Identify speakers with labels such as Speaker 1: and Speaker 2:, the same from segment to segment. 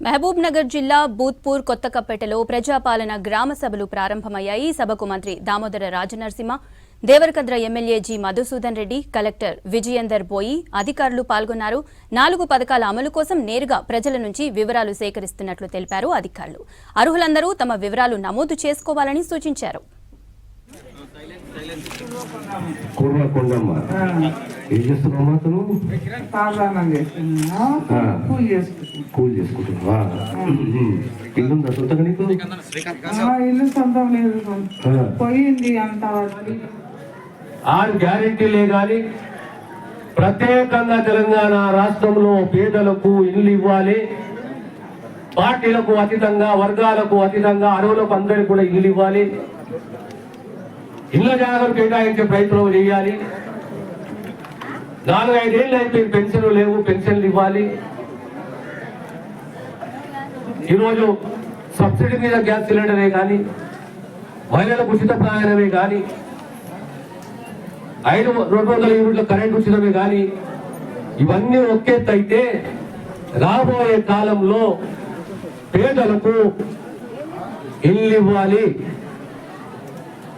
Speaker 1: మహబూబ్ నగర్ జిల్లా బూత్పూర్ కొత్తకప్పేటలో ప్రజాపాలన గ్రామ సభలు ప్రారంభమయ్యాయి. సభకు మంత్రి Damodara Rajanarasimha, Devarakadra MLA G Madhusudan Reddy, collector Vijayender బోయి అధికారులు పాల్గొన్నారు. 4 పథకాల అమలు కోసం నేరుగా ప్రజల నుంచి వివరాలు సేకరిస్తున్నట్లు తెలిపారు అధికారులు. అర్హులందరూ తమ వివరాలు నమోదు చేసుకోవాలని సూచించారు.
Speaker 2: ఇల్లు సొంతం లేదు, పోయింది అంత.
Speaker 3: 6 గ్యారెంటీలే గాని ప్రత్యేకంగా తెలంగాణ రాష్ట్రంలో పేదలకు ఇల్లు ఇవ్వాలి, పార్టీలకు అతీతంగా వర్గాలకు అతీతంగా అర్హులకు అందరికీ కూడా ఇల్లు ఇవ్వాలి, ఇళ్ల జాగాలు కేటాయించే ప్రయత్నం చేయాలి. 4-5 ఏళ్ళు అయితే పెన్షన్లు లేవు, పెన్షన్లు ఇవ్వాలి. ఈరోజు సబ్సిడీ మీద గ్యాస్ సిలిండరే కానీ, మహిళలకు ఉచిత ప్రయాణమే కానీ, 200 యూనిట్ల కరెంట్ ఉచితమే కానీ, ఇవన్నీ ఒకేత్తు అయితే రాబోయే కాలంలో పేదలకు ఇల్లు ఇవ్వాలి.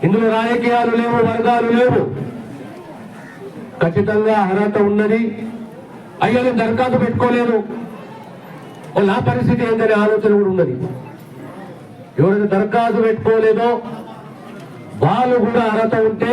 Speaker 3: ఇందులో రాజకీయాలు లేవు, వర్గాలు లేవు, ఖచ్చితంగా అర్హత ఉన్నది. అయ్యో నేను దరఖాస్తు పెట్టుకోలేదు, నా పరిస్థితి ఏంటనే ఆలోచన కూడా ఉన్నది. ఎవరైతే దరఖాస్తు పెట్టుకోలేదో వాళ్ళు కూడా అర్హత ఉంటే